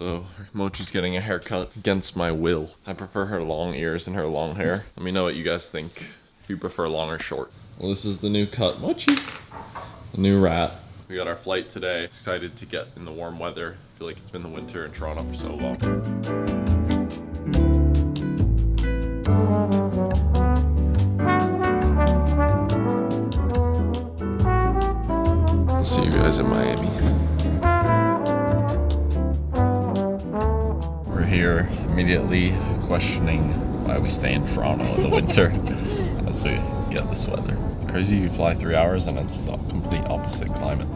So Mochi's getting a haircut against my will. I prefer her long ears and her long hair. Let me know what you guys think, if you prefer long or short. Well, this is the new cut, Mochi. The new rat. We got our flight today. Excited to get in the warm weather. I feel like it's been the winter in Toronto for so long. I'll see you guys in Miami. We're here immediately questioning why we stay in Toronto in the winter as we get this weather. It's crazy, you fly 3 hours and it's the complete opposite climate.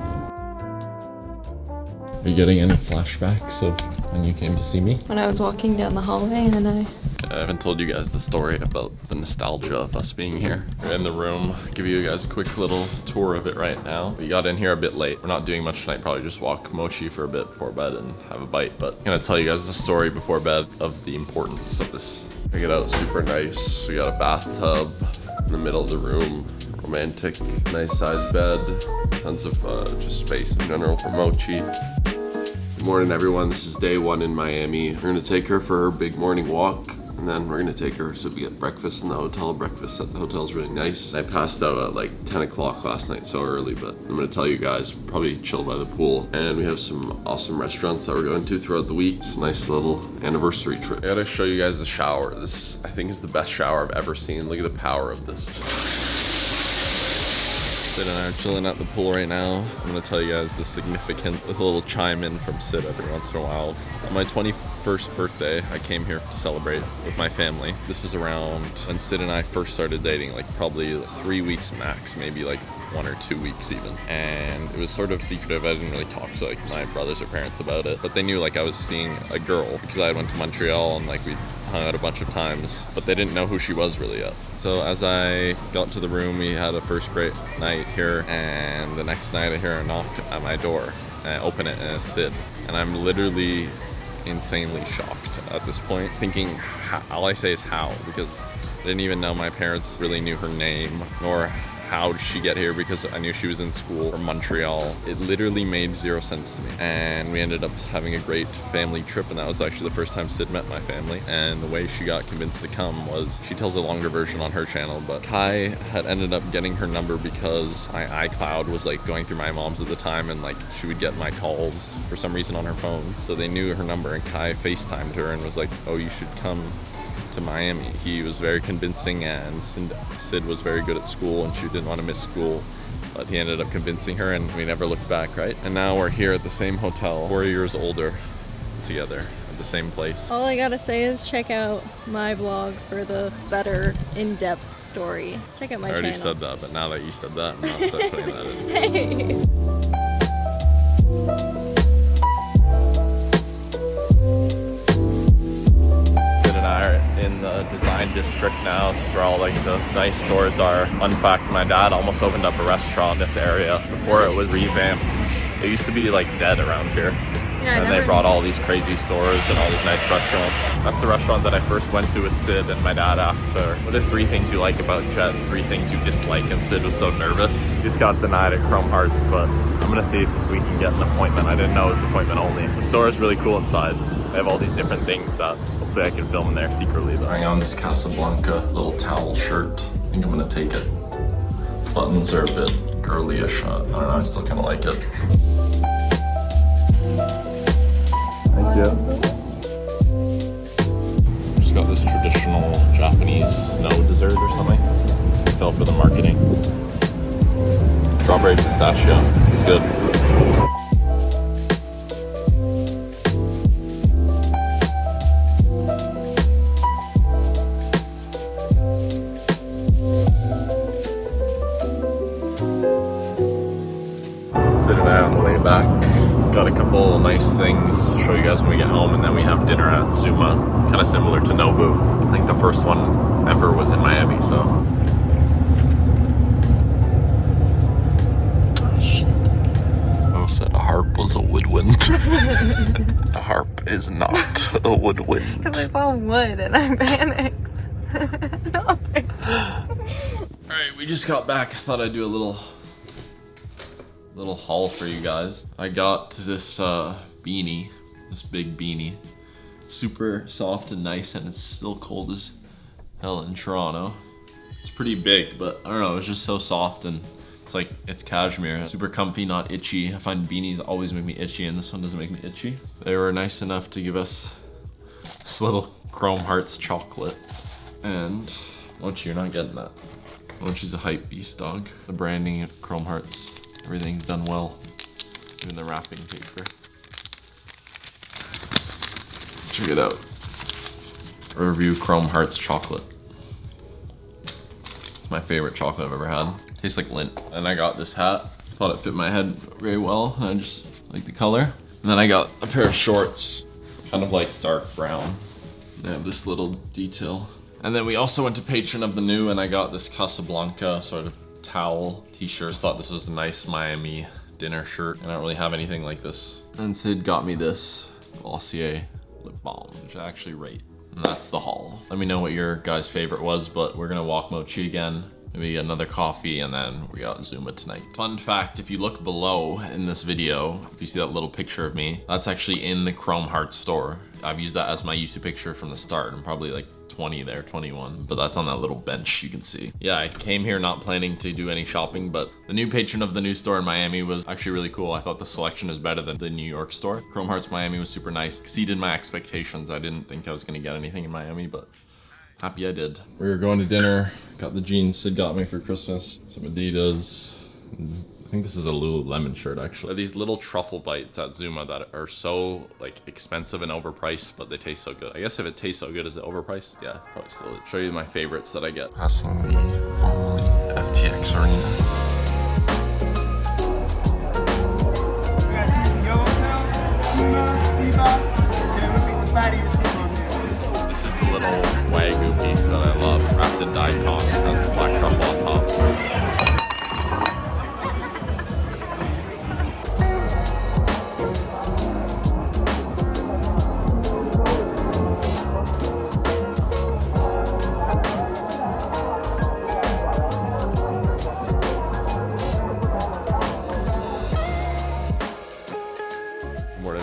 Are you getting any flashbacks of when you came to see me? When I was walking down the hallway and I haven't told you guys the story about the nostalgia of us being here. We're in the room. I'll give you guys a quick little tour of it right now. We got in here a bit late. We're not doing much tonight, probably just walk Mochi for a bit before bed and have a bite. But I'm gonna tell you guys the story before bed of the importance of this. Check it out, super nice. We got a bathtub in the middle of the room. Romantic, nice sized bed. Tons of just space in general for Mochi. Good morning everyone, this is day one in Miami. We're gonna take her for her big morning walk. And then we're gonna take her so we get breakfast in the hotel. Breakfast at the hotel is really nice. I passed out at like 10 o'clock last night, so early, but I'm gonna tell you guys, probably chill by the pool. And we have some awesome restaurants that we're going to throughout the week. It's a nice little anniversary trip. I gotta show you guys the shower. This, I think, is the best shower I've ever seen. Look at the power of this. Sid and I are chilling at the pool right now. I'm gonna tell you guys the significant, a little chime in from Sid every once in a while. On my 21st birthday, I came here to celebrate with my family. This was around when Sid and I first started dating, like probably 3 weeks max, maybe like 1 or 2 weeks even. And it was sort of secretive. I didn't really talk to like my brothers or parents about it, but they knew like I was seeing a girl because I went to Montreal and like we hung out a bunch of times, but they didn't know who she was really yet. So as I got to the room, we had a first great night here, and the next night I hear a knock at my door and I open it and it's Sid. And I'm literally insanely shocked at this point, thinking all I say is how, because I didn't even know my parents really knew her name, nor how did she get here, because I knew she was in school from Montreal. It literally made zero sense to me. And we ended up having a great family trip, and that was actually the first time Sid met my family. And the way she got convinced to come was, she tells a longer version on her channel, but Kai had ended up getting her number because my iCloud was like going through my mom's at the time, and like she would get my calls for some reason on her phone. So they knew her number, and Kai FaceTimed her and was like, oh, you should come to Miami. He was very convincing, and Sid was very good at school and she didn't want to miss school, but he ended up convincing her and we never looked back, right? And now we're here at the same hotel, 4 years older, together at the same place. all I gotta say is check out my vlog for the better in-depth story. Check out my channel. I already said that, but now that you said that, I'm not putting that in. Hey. In the design district now. This is where all like the nice stores are. Fun fact, my dad almost opened up a restaurant in this area before it was revamped. It used to be like dead around here. Yeah, and they brought all these crazy stores and all these nice restaurants. That's the restaurant that I first went to with Sid, and my dad asked her, what are 3 things you like about Jet and 3 things you dislike? And Sid was so nervous. He just got denied at Chrome Hearts, but I'm gonna see if we can get an appointment. I didn't know it was appointment only. The store is really cool inside. They have all these different things that hopefully I can film in there secretly. But trying on this Casablanca little towel shirt. I think I'm gonna take it. Buttons are a bit girly-ish. I don't know, I still kind of like it. Thank you. Just got this traditional Japanese snow dessert or something. Fell for the marketing. Strawberry pistachio. It's good. Sid and I on the way back. Got a couple nice things to show you guys when we get home, and then we have dinner at Suma, kind of similar to Nobu. I think the first one ever was in Miami, so. Oh shit. I said a harp was a woodwind. A harp is not a woodwind. Because I saw wood and I panicked. No. Alright, we just got back. I thought I'd do a little haul for you guys. I got this beanie. this big beanie. It's super soft and nice, and it's still cold as hell in Toronto. It's pretty big, but I don't know, it's just so soft and it's like, it's cashmere. Super comfy, not itchy. I find beanies always make me itchy, and this one doesn't make me itchy. They were nice enough to give us this little Chrome Hearts chocolate. And Mochi, you're not getting that. Mochi's a hype beast, dog. The branding of Chrome Hearts, everything's done well. Even the wrapping paper. Check it out. Review Chrome Hearts chocolate. It's my favorite chocolate I've ever had. Tastes like lint. And I got this hat. Thought it fit my head very well. And I just like the color. And then I got a pair of shorts, kind of like dark brown. They have this little detail. And then we also went to Patron of the New, and I got this Casablanca sort of towel t-shirt. Thought this was a nice Miami dinner shirt. I don't really have anything like this. And Sid got me this Glossier lip balm, which I actually rate. And that's the haul. Let me know what your guys' favorite was, but we're gonna walk Mochi again. Maybe get another coffee, and then we got Zuma tonight. Fun fact, if you look below in this video, if you see that little picture of me, that's actually in the Chrome Hearts store. I've used that as my YouTube picture from the start. I'm probably like 20 there, 21, but that's on that little bench you can see. Yeah, I came here not planning to do any shopping, but the new Patron of the New store in Miami was actually really cool. I thought the selection was better than the New York store. Chrome Hearts Miami was super nice, exceeded my expectations. I didn't think I was gonna get anything in Miami, but happy I did. We were going to dinner, got the jeans Sid got me for Christmas, some Adidas. I think this is a Lululemon shirt actually. These little truffle bites at Zuma that are so like expensive and overpriced, but they taste so good. I guess if it tastes so good, is it overpriced? Yeah, probably still is. Show you my favorites that I get. Passing the formerly FTX arena. This is the little Wagyu piece that I love, wrapped in daikon. It has black truffle on top.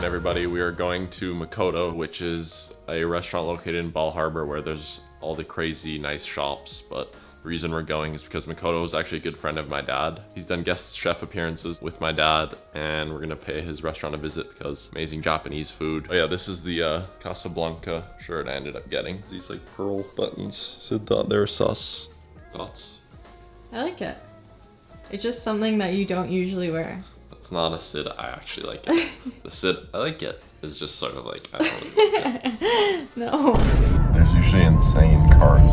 Everybody, we are going to Makoto, which is a restaurant located in Bal Harbour where there's all the crazy nice shops, but the reason we're going is because Makoto is actually a good friend of my dad. He's done guest chef appearances with my dad, and we're gonna pay his restaurant a visit because amazing Japanese food. Oh yeah, this is the Casablanca shirt I ended up getting. These like pearl buttons. Sid thought they were sus. Thoughts? I like it. It's just something that you don't usually wear. It's not a Sid, I actually like it. The Sid, I like it. It's just sort of like, I don't really like it. No. There's usually insane cars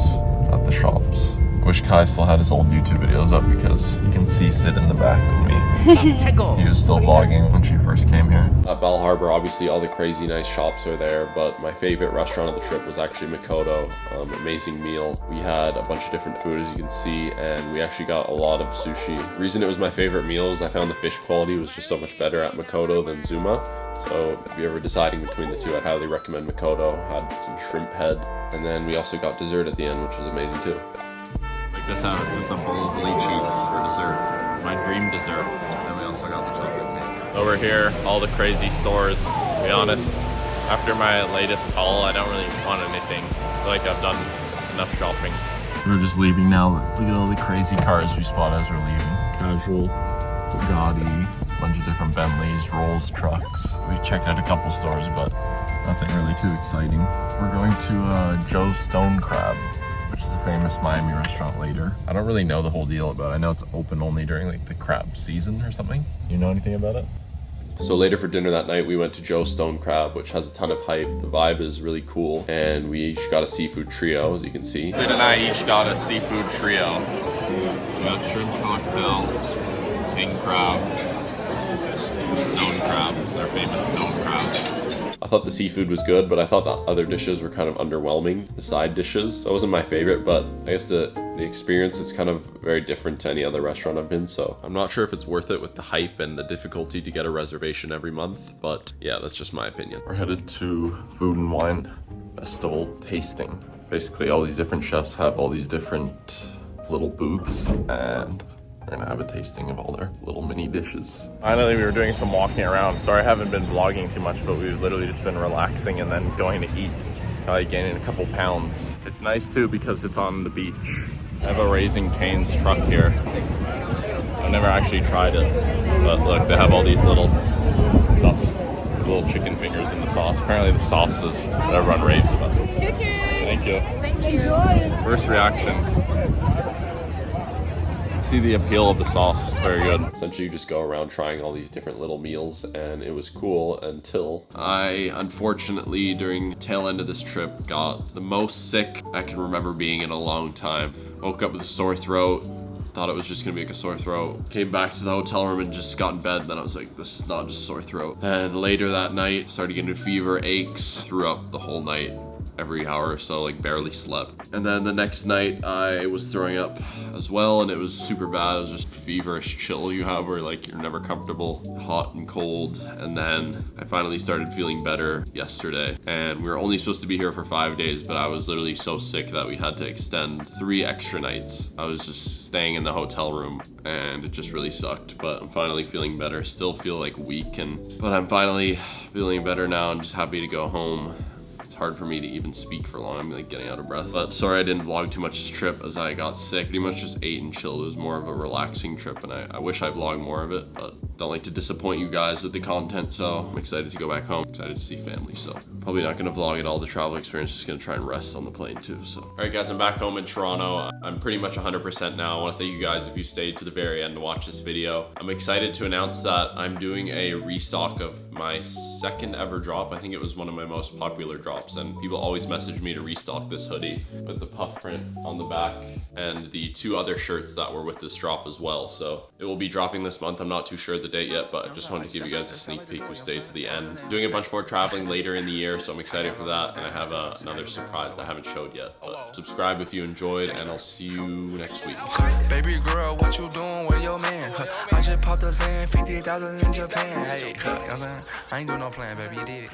at the shops. I wish Kai still had his old YouTube videos up because you can see Sid in the back with me. He was still vlogging when she first came here. At Bal Harbour, obviously all the crazy nice shops are there, but my favorite restaurant of the trip was actually Makoto. Amazing meal. We had a bunch of different food, as you can see, and we actually got a lot of sushi. The reason it was my favorite meal is I found the fish quality was just so much better at Makoto than Zuma. So if you're ever deciding between the two, I'd highly recommend Makoto. Had some shrimp head, and then we also got dessert at the end, which was amazing too. Like this out, it's just a bowl of lychees for dessert. My dream dessert. And we also got the chocolate cake. Over here, all the crazy stores. To be honest, after my latest haul, I don't really want anything. I feel like I've done enough shopping. We're just leaving now. Look at all the crazy cars we spotted as we're leaving. Casual, Bugatti, bunch of different Bentleys, Rolls trucks. We checked out a couple stores, but nothing really too exciting. We're going to Joe's Stone Crab, which is a famous Miami restaurant later. I don't really know the whole deal about it. I know it's open only during like the crab season or something. You know anything about it? So later for dinner that night, we went to Joe's Stone Crab, which has a ton of hype. The vibe is really cool, and we each got a seafood trio, as you can see. Sid and I each got a seafood trio. We got shrimp cocktail, king crab, stone crab, our famous stone crab. I thought the seafood was good, but I thought the other dishes were kind of underwhelming, the side dishes. That wasn't my favorite, but I guess the experience is kind of very different to any other restaurant I've been, so I'm not sure if it's worth it with the hype and the difficulty to get a reservation every month, but yeah, that's just my opinion. We're headed to Food and Wine Festival tasting. Basically, all these different chefs have all these different little booths, and We're gonna have a tasting of all their little mini dishes. Finally, we were doing some walking around. Sorry I haven't been vlogging too much, but we've literally just been relaxing and then going to eat. Probably gaining a couple pounds. It's nice too because it's on the beach. I have a Raising Cane's truck here. I've never actually tried it, but look, they have all these little cups, little chicken fingers in the sauce. Apparently the sauce is what everyone raves about. Thank you. Enjoy. First reaction. See the appeal of the sauce. It's very good. Essentially you just go around trying all these different little meals, and it was cool until I unfortunately during the tail end of this trip got the most sick I can remember being in a long time. Woke up with a sore throat, thought it was just gonna be like a sore throat. Came back to the hotel room and just got in bed, then I was like, this is not just sore throat. And later that night started getting a fever, aches, threw up the whole night. Every hour or so, like barely slept. And then the next night I was throwing up as well, and it was super bad. It was just feverish chill you have where like you're never comfortable, hot and cold. And then I finally started feeling better yesterday, and we were only supposed to be here for 5 days, but I was literally so sick that we had to extend 3 extra nights. I was just staying in the hotel room and it just really sucked, but I'm finally feeling better. Still feel like weak, but I'm finally feeling better now and just happy to go home. Hard for me to even speak for long. I'm like getting out of breath. But sorry I didn't vlog too much this trip as I got sick. Pretty much just ate and chilled. It was more of a relaxing trip, and I wish I vlogged more of it, but don't like to disappoint you guys with the content, so I'm excited to go back home. Excited to see family, so probably not gonna vlog at all the travel experience. Just gonna try and rest on the plane too. So all right guys, I'm back home in Toronto. I'm pretty much 100% now. I want to thank you guys if you stayed to the very end to watch this video. I'm excited to announce that I'm doing a restock of my second ever drop. I think it was one of my most popular drops, and people always message me to restock this hoodie with the puff print on the back and the 2 other shirts that were with this drop as well. So it will be dropping this month. I'm not too sure the date yet, but I just wanted to give you guys a sneak peek who stayed to the end. Doing a bunch more traveling later in the year, so I'm excited for that, and I have another surprise I haven't showed yet. But subscribe if you enjoyed, and I'll see you next week. Baby girl, what you doing with your man? I just popped a Zan, 50,000 in Japan. Hey, you know what I'm saying? I ain't doing no plan, baby, you did it.